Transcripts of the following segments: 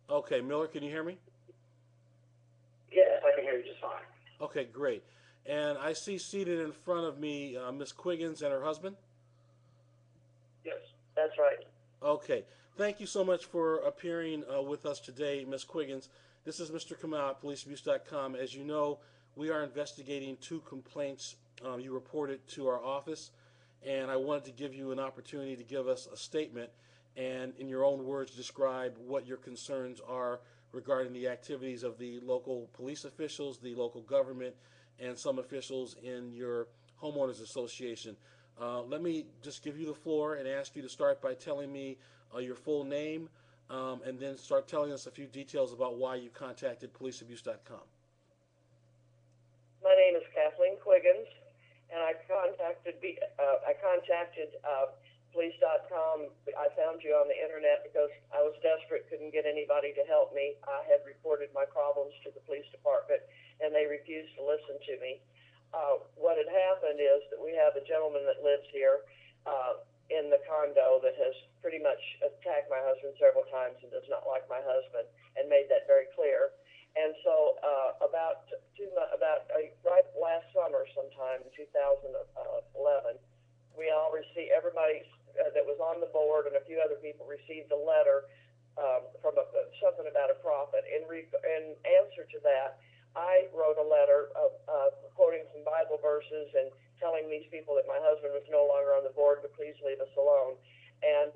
Okay, Miller, can you hear me? Yes, I can hear you just fine. Okay, great. And I see seated in front of me Miss Quiggins and her husband. Yes, that's right. Okay, thank you so much for appearing with us today, Miss Quiggins. This is Mr. Kamal at policeabuse.com. As you know, we are investigating two complaints you reported to our office, and I wanted to give you an opportunity to give us a statement and, in your own words, describe what your concerns are regarding the activities of the local police officials, the local government, and some officials in your homeowners association. Let me just give you the floor and ask you to start by telling me your full name, and then start telling us a few details about why you contacted policeabuse.com. My name is Kathleen Quiggins, and I contacted police.com. I found you on the internet because I was desperate, couldn't get anybody to help me. I had reported my problems to the police department, and they refused to listen to me. What had happened is that we have a gentleman that lives here in the condo that has pretty much attacked my husband several times and does not like my husband, and made that very clear. And so right last summer, sometime in 2011, we all received, everybody that was on the board and a few other people received a letter from something about a prophet. In answer to that, I wrote a letter quoting some Bible verses and telling these people that my husband was no longer on the board to please leave us alone. And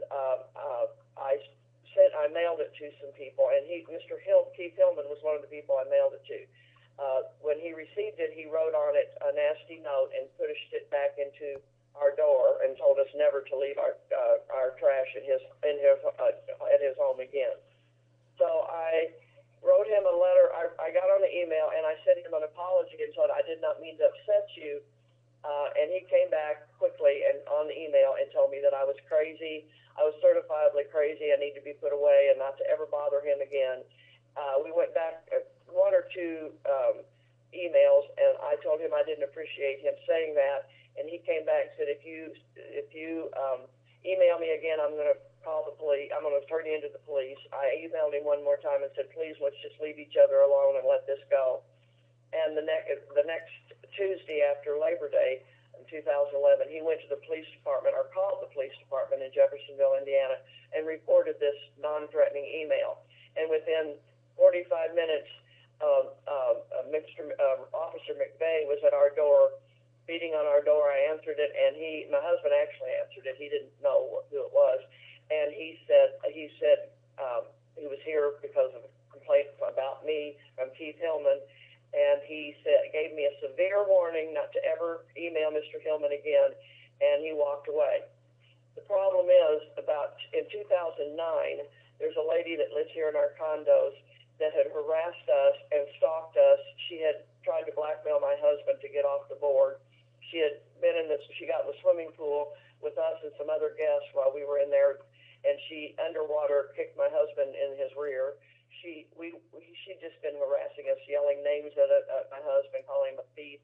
I mailed it to some people, and Keith Hillman was one of the people I mailed it to. When he received it, he wrote on it a nasty note and pushed it back into our door and told us never to leave our trash at his home again. So I wrote him a letter. I got on the email and I sent him an apology and said I did not mean to upset you. And he came back quickly and on the email and told me that I was crazy. I was certifiably crazy. I need to be put away and not to ever bother him again. We went back one or two emails, and I told him I didn't appreciate him saying that. And he came back and said, if you email me again, I'm going to call the police. I'm going to turn you into the police. I emailed him one more time and said, please, let's just leave each other alone and let this go. And the next Tuesday after Labor Day in 2011, he went to the police department, or called the police department in Jeffersonville, Indiana, and reported this non-threatening email. And within 45 minutes, Officer McVeigh was at our door, beating on our door. I answered it, and my husband actually answered it. He didn't know who it was, and he said he was here because of a complaint about me from Keith Hillman. And he gave me a severe warning not to ever email Mr. Hillman again, and he walked away. The problem is, in 2009, there's a lady that lives here in our condos that had harassed us and stalked us. She had tried to blackmail my husband to get off the board. She got in the swimming pool with us and some other guests while we were in there, and she underwater kicked my husband in his rear. She'd just been harassing us, yelling names at my husband, calling him a thief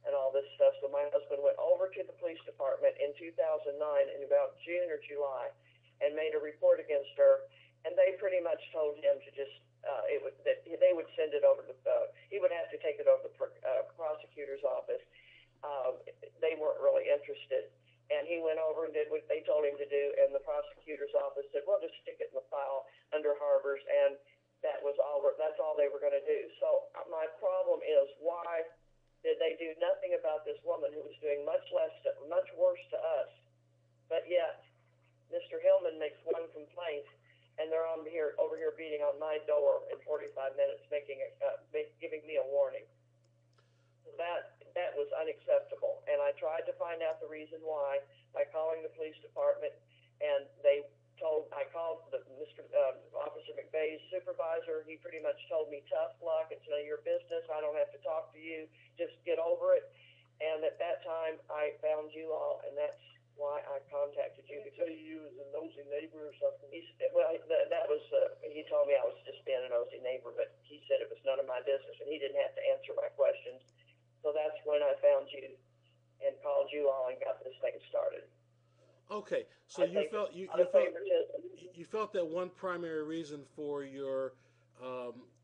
and all this stuff. So my husband went over to the police department in 2009 in about June or July and made a report against her. And they pretty much told him to just, they would send it over he would have to take it over to the prosecutor's office. They weren't really interested. And he went over and did what they told him to do, and the prosecutor's office said, well, just stick it in the file under Harbors, and that's all they were going to do. So my problem is, why did they do nothing about this woman who was doing much worse to us? But yet, Mr. Hillman makes one complaint, and they're over here beating on my door in 45 minutes, giving me a warning. So that was unacceptable, and I tried to find out the reason why by calling the police department, and I called Officer McVeigh's supervisor. He pretty much told me, tough luck, it's none of your business, I don't have to talk to you, just get over it. And at that time, I found you all, and that's why I contacted you. Did he tell you he was a nosy neighbor or something? He told me I was just being a nosy neighbor, but he said it was none of my business, and he didn't have to answer my questions. So that's when I found you and called you all and got this thing started. Okay, so I think a lot of favoritism. you felt that one primary reason for your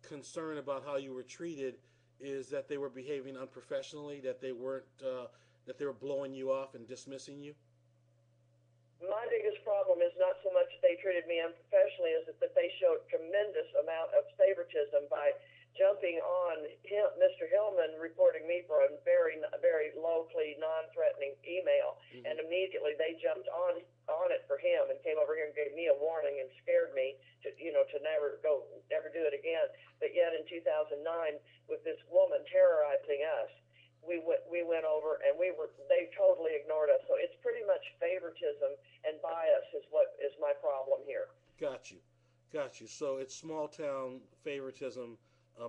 concern about how you were treated is that they were behaving unprofessionally, that they weren't that they were blowing you off and dismissing you. My biggest problem is not so much that they treated me unprofessionally, as that they showed tremendous amount of favoritism by jumping on him, Mr. Hillman, reporting me for a very locally, non-threatening email, Mm-hmm. and immediately they jumped on it for him and came over here and gave me a warning and scared me to never do it again. But yet in 2009, with this woman terrorizing us, we went over and they totally ignored us. So it's pretty much favoritism and bias is what is my problem here. Got you, got you. So it's small town favoritism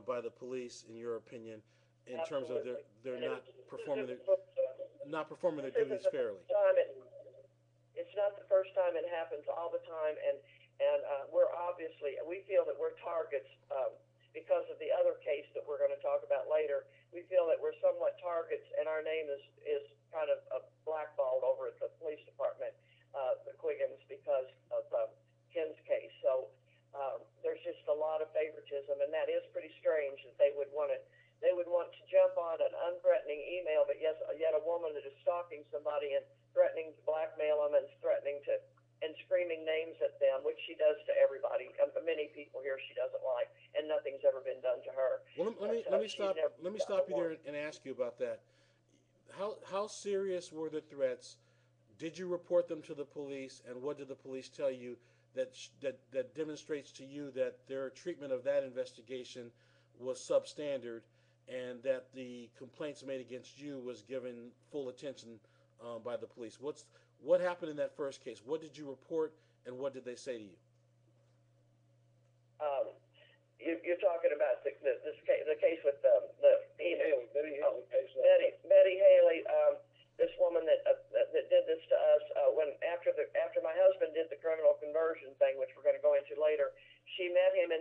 by the police, in your opinion, in terms of Absolutely. they're And not performing their this isn't duties the fairly. first time it's not the first time. It happens all the time, and we feel that we're targets because of the other case that we're going to talk about later. We feel that we're somewhat targets, and our name is kind of blackballed over at the police department, the Quiggens, because of Ken's case. So there's just a lot of favoritism, and that is pretty strange that they would want to jump on an unthreatening email, but yet a woman that is stalking somebody and threatening to blackmail them and screaming names at them, which she does to everybody. Many people here she doesn't like, and nothing's ever been done to her. Well, let me stop you there and ask you about that. How serious were the threats? Did you report them to the police, and what did the police tell you that demonstrates to you that their treatment of that investigation was substandard, and that the complaints made against you was given full attention by the police? What happened in that first case? What did you report, and what did they say to you? You're talking about the case with the email. Betty Haley, this woman that did this to us after my husband did the criminal conversion thing, which we're going to go into later. She met him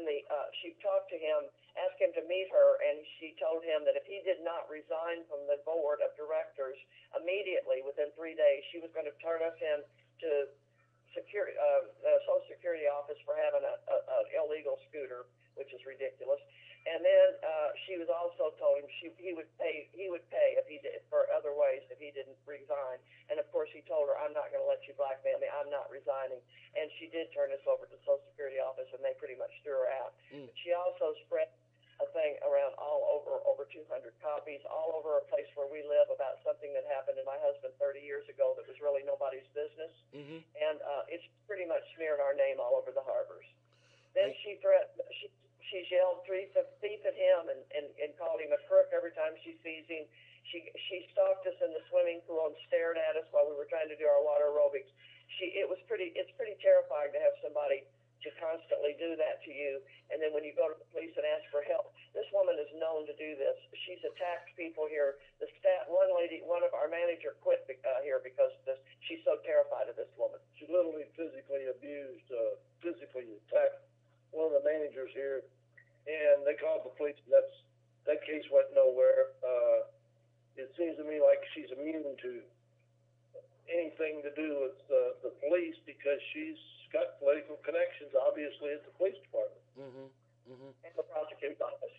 she talked to him, asked him to meet her, and she told him that if he did not resign from the board of directors immediately within 3 days, she was going to turn us in to the Social Security office for having an illegal scooter, which is ridiculous. And then she was also told him he would pay if he did for other ways if he didn't resign. And of course he told her, "I'm not going to let you blackmail me. I'm not resigning." And she did turn us over to the Social Security office, and they pretty much threw her out. But she also spread a thing around all over 200 copies all over a place where we live about something that happened to my husband 30 years ago that was really nobody's business. Mm-hmm. And it's pretty much smeared our name all over the harbors. Then she yelled thief at him and called him a crook every time she sees him. She stalked us in the swimming pool and stared at us while we were trying to do our water aerobics. It's pretty terrifying to have somebody to constantly do that to you, and then when you go to the police and ask for help, this woman is known to do this. She's attacked people here. One of our manager quit here because of this. She's so terrified of this woman. She literally physically abused, physically attacked one of the managers here, and they called the police. That case went nowhere. It seems to me like she's immune to anything to do with the police because she's got political connections, obviously, at the police department. Mm-hmm. Mm-hmm. And the prosecutor's office.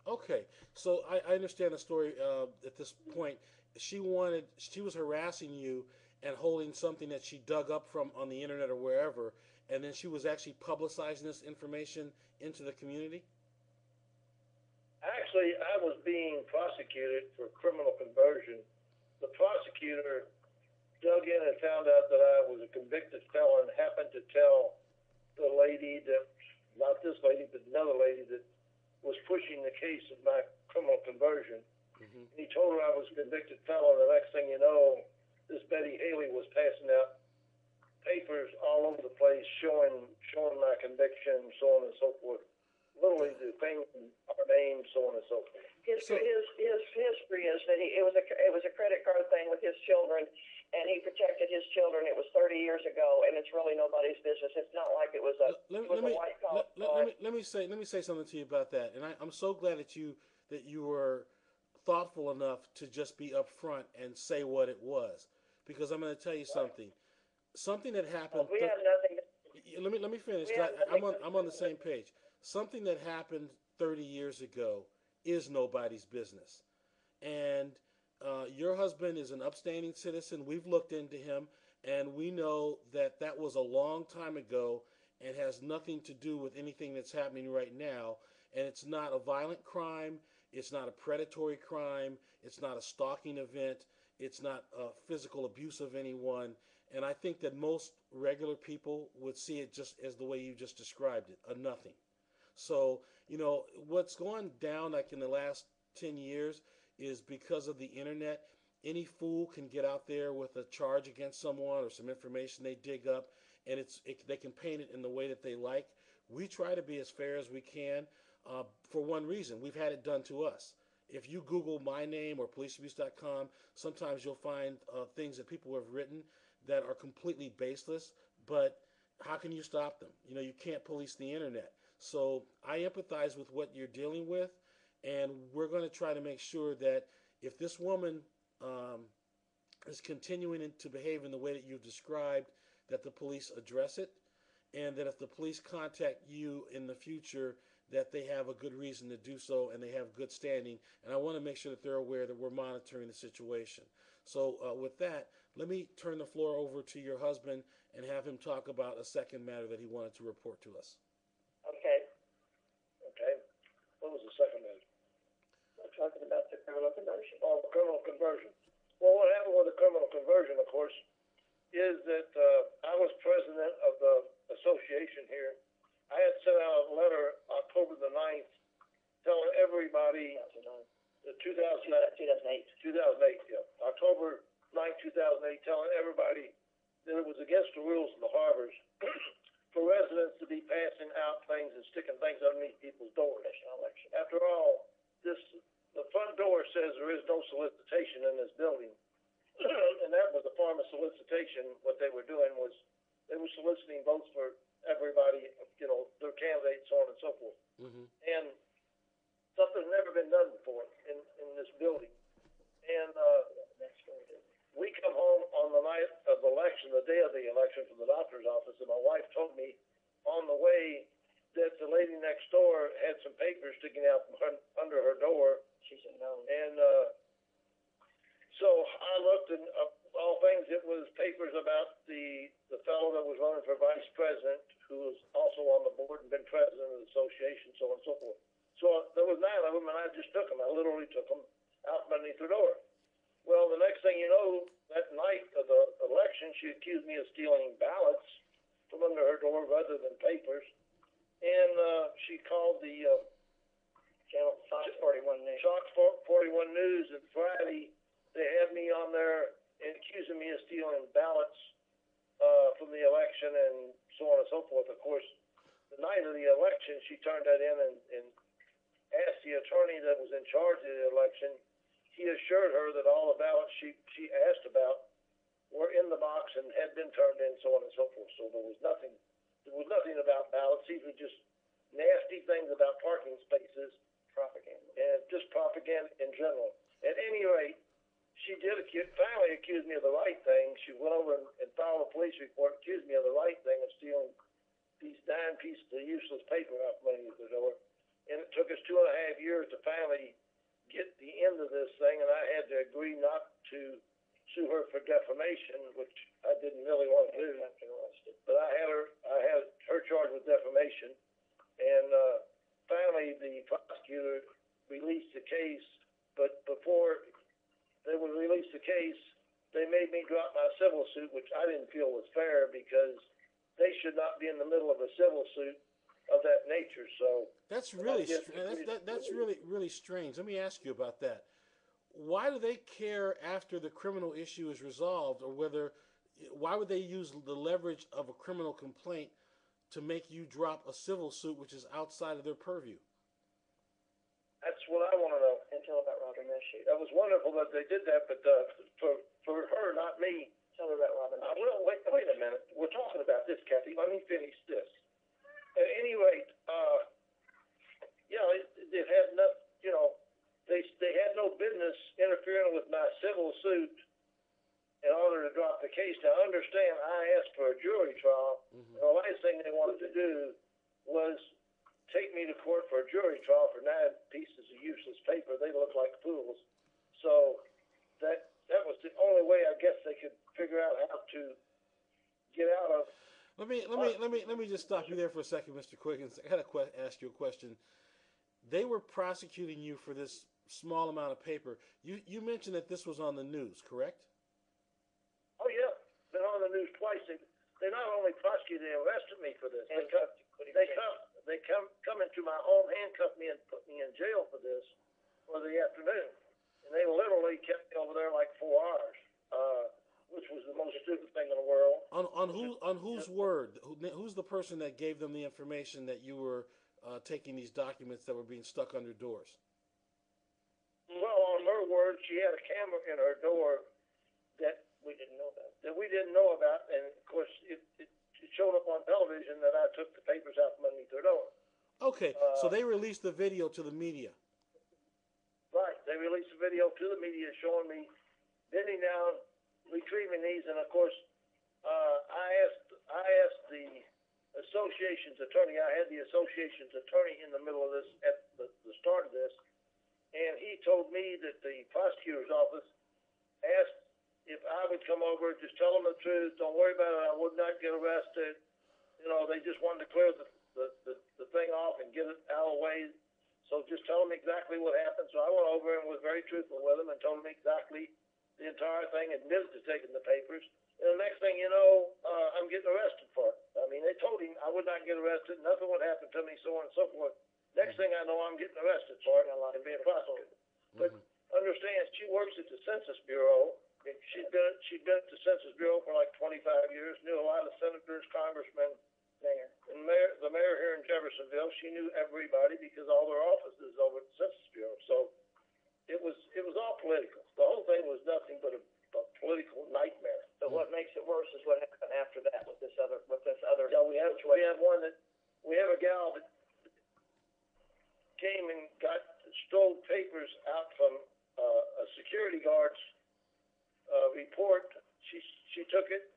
Okay, so I understand the story at this point. She was harassing you and holding something that she dug up from on the internet or wherever, and then she was actually publicizing this information into the community? Actually, I was being prosecuted for criminal conversion. The prosecutor dug in and found out that I was a convicted felon, happened to tell the lady that, not this lady, but another lady that was pushing the case of my criminal conversion. Mm-hmm. He told her I was a convicted felon. The next thing you know, this Betty Haley was passing out papers all over the place showing my conviction, so on and so forth. Literally defaming our name, so on and so forth. His history is that it was a credit card thing with his children, and he protected his children. It was 30 years ago, and it's really nobody's business. It's not like it was a white collar. Let me say something to you about that. And I'm so glad that you were thoughtful enough to just be upfront and say what it was, because I'm going to tell you something. something that happened. We have nothing. Let me finish. We 'Cause have I'm nothing. on the same page. Something that happened 30 years ago is nobody's business. And your husband is an upstanding citizen. We've looked into him, and we know that that was a long time ago and has nothing to do with anything that's happening right now. And it's not a violent crime. It's not a predatory crime. It's not a stalking event. It's not physical abuse of anyone. And I think that most regular people would see it just as the way you just described it, a nothing. So, what's going down like in the last 10 years is because of the internet. Any fool can get out there with a charge against someone or some information they dig up, and they can paint it in the way that they like. We try to be as fair as we can for one reason. We've had it done to us. If you Google my name or policeabuse.com, sometimes you'll find things that people have written that are completely baseless, but how can you stop them? You can't police the internet. So I empathize with what you're dealing with, and we're going to try to make sure that if this woman is continuing to behave in the way that you've described, that the police address it, and that if the police contact you in the future, that they have a good reason to do so and they have good standing. And I want to make sure that they're aware that we're monitoring the situation. So with that, let me turn the floor over to your husband and have him talk about a second matter that he wanted to report to us. Okay. Okay. What was the second matter? We're talking about the criminal conversion. Oh, criminal conversion. Well, what happened with the criminal conversion, of course, is that I was president of the association here. I had sent out a letter October the 9th telling everybody, 2008, yeah, October 9th, 2008, telling everybody that it was against the rules in the harbors for residents to be passing out things and sticking things underneath people's doors. After all, the front door says there is no solicitation in this building. And that was a form of solicitation. What they were doing was they were soliciting votes for everybody, their candidates, so on and so forth. Mm-hmm. And something's never been done before in this building. And we come home on the night of the election, the day of the election, from the doctor's office, and my wife told me on the way that the lady next door had some papers sticking out from under her door. She said no. And so I looked, and all things, it was papers about the fellow that was running for vice president, who was also on the board and been president of the association, so on and so forth. So there was 9 of them, and I just took them. I literally took them out underneath the door. Well, the next thing you know, that night of the election, she accused me of stealing ballots from under her door rather than papers. And she called the Channel Fox 41 News. Fox 41 News, and Friday they had me on there and accusing me of stealing ballots from the election and so on and so forth. Of course, the night of the election, she turned that in and asked the attorney that was in charge of the election. He assured her that all the ballots she asked about were in the box and had been turned in, so on and so forth. So there was nothing about ballots. These were just nasty things about parking spaces, Propaganda. and just propaganda in general. At any rate, she did finally accuse me of the right thing. She went over and filed a police report, accused me of the right thing of stealing these 9 pieces of useless paper off underneath the door. And it took us 2.5 years to finally get the end of this thing, and I had to agree not to sue her for defamation, which I didn't really want to do. But I had her charged with defamation, and finally the prosecutor released the case. But before they would release the case, they made me drop my civil suit, which I didn't feel was fair because they should not be in the middle of a civil suit of that nature. So that's really that's really strange. Let me ask you about that. Why do they care after the criminal issue is resolved, or why would they use the leverage of a criminal complaint to make you drop a civil suit which is outside of their purview? That's what I want to know. And tell about Robin Messi. That was wonderful that they did that, but for her, not me. Tell her about Robin Messi. Well, wait a minute. We're talking about this, Kathy. Let me finish this. At any rate, it had no, they had no business interfering with my civil suit and all wanted to drop the case. Now, understand, I asked for a jury trial. Mm-hmm. And the last thing they wanted to do was take me to court for a jury trial for 9 pieces of useless paper. They look like fools. So that was the only way I guess they could figure out how to get out of. Let me just stop you there for a second, Mr. Quiggins. I got to ask you a question. They were prosecuting you for this small amount of paper. You mentioned that this was on the news, correct? Oh yeah, been on the news twice. They not only prosecuted, they arrested me for this. They come into my home, handcuffed me, and put me in jail for this for the afternoon. And they literally kept me over there like 4 hours, which was the most stupid thing in the world. On whose word? Who's the person that gave them the information that you were taking these documents that were being stuck under doors? Well, on her word, she had a camera in her door that we didn't know about. And of course, it showed up on television that I took the papers out from underneath her door. Okay, so they released the video to the media. Right, they released a video to the media showing me bending down, retrieving these, and of course, I asked the association's attorney. I had the association's attorney in the middle of this at the start of this, and he told me that the prosecutor's office asked if I would come over, just tell them the truth, don't worry about it, I would not get arrested. You know, they just wanted to clear the thing off and get it out of the way. So just tell them exactly what happened. So I went over and was very truthful with them and told them exactly the entire thing, admitted to taking the papers. And the next thing you know, I'm getting arrested for it. I mean, they told him I would not get arrested, nothing would happen to me, so on and so forth. Next thing I know, I'm getting arrested for it and being prosecuted. But understand, she works at the Census Bureau. She'd been at the Census Bureau for like 25 years, knew a lot of senators, congressmen, and the mayor here in Jeffersonville. She knew everybody because all their offices over at the Census Bureau. So it was all political. The whole thing was nothing but a political nightmare. But what makes it worse is what happened after that with this other. Yeah, we have a gal that came and stole papers out from a security guard's report. She took it.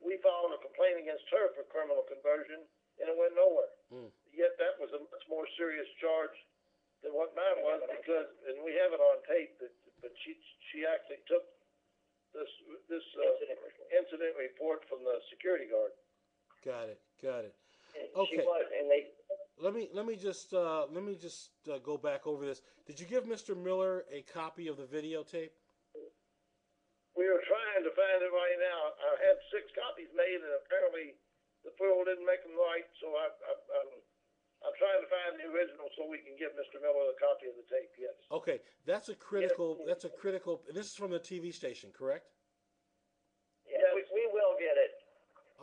We filed a complaint against her for criminal conversion, and it went nowhere. Yet that was a much more serious charge than what mine was, because, and we have it on tape, but she actually took this incident report from the security guard. Got it. Okay. She was, and they. Let me just go back over this. Did you give Mr. Miller a copy of the videotape? We are trying to find it right now. I had 6 copies made, and apparently the fool didn't make them right. So I'm trying to find the original so we can give Mr. Miller a copy of the tape. Yes. Okay, that's a critical. Yes. That's a critical. This is from the TV station, correct? Yeah, yes. we will get it.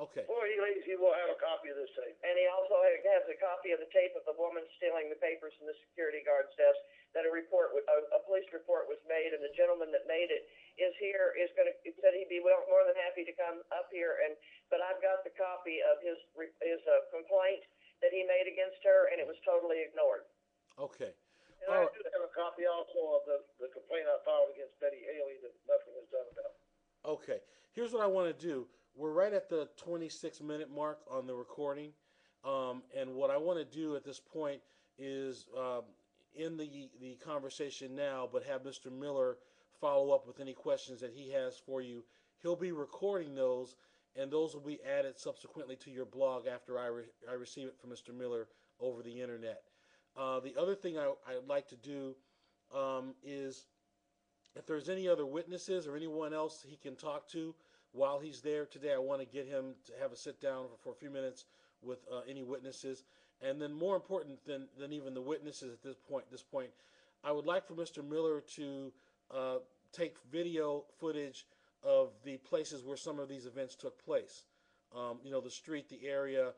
Okay. Before he leaves, he will have a copy of this tape. And he also has a copy of the tape of the woman stealing the papers from the security guard's desk. That a police report was made, and the gentleman that made it is here. It said he'd be more than happy to come up here, but I've got the copy of his complaint that he made against her, and it was totally ignored. Okay. And I do have a copy also of the complaint I filed against Betty Haley that nothing was done about. Okay. Here's what I want to do. We're right at the 26-minute mark on the recording, and what I want to do at this point is end the conversation now, but have Mr. Miller follow up with any questions that he has for you. He'll be recording those, and those will be added subsequently to your blog after I receive it from Mr. Miller over the internet. The other thing I'd like to do is, if there's any other witnesses or anyone else he can talk to while he's there today, I want to get him to have a sit down for a few minutes with any witnesses. And then, more important than even the witnesses at this point, I would like for Mr. Miller to take video footage of the places where some of these events took place. The street, the area,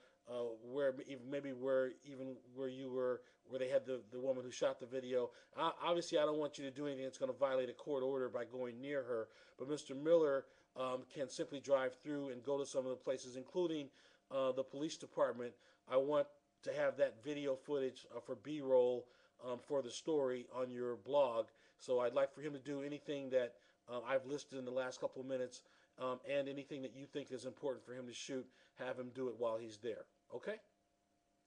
where you were, where they had the woman who shot the video. Obviously, I don't want you to do anything that's going to violate a court order by going near her. But Mr. Miller can simply drive through and go to some of the places, including the police department. I want to have that video footage for B-roll for the story on your blog. So I'd like for him to do anything that I've listed in the last couple of minutes and anything that you think is important for him to shoot, have him do it while he's there. Okay?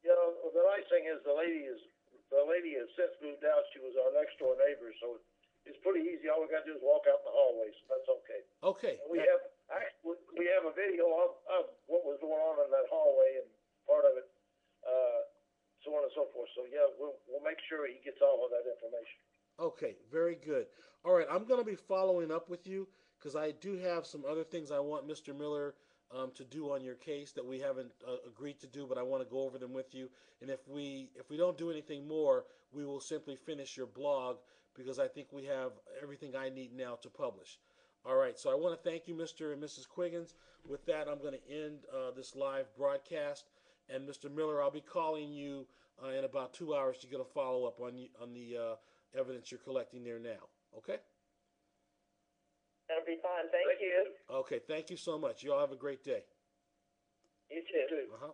You know, the nice thing is the lady has since moved out. She was our next door neighbor, so it's pretty easy. All we got to do is walk out in the hallway, so that's okay. Okay. And we have a video of what was going on in that hallway and part of it, so on and so forth. So yeah, we'll make sure he gets all of that information. Okay, very good. All right, I'm going to be following up with you because I do have some other things I want Mr. Miller to do on your case that we haven't agreed to do, but I want to go over them with you. And if we don't do anything more, we will simply finish your blog because I think we have everything I need now to publish. All right, so I want to thank you, Mr. and Mrs. Quiggens. With that, I'm going to end this live broadcast. And Mr. Miller, I'll be calling you in about 2 hours to get a follow-up on the evidence you're collecting there now. Okay? That'll be fine. Thank you. Okay, thank you so much. You all have a great day. You too. Uh-huh.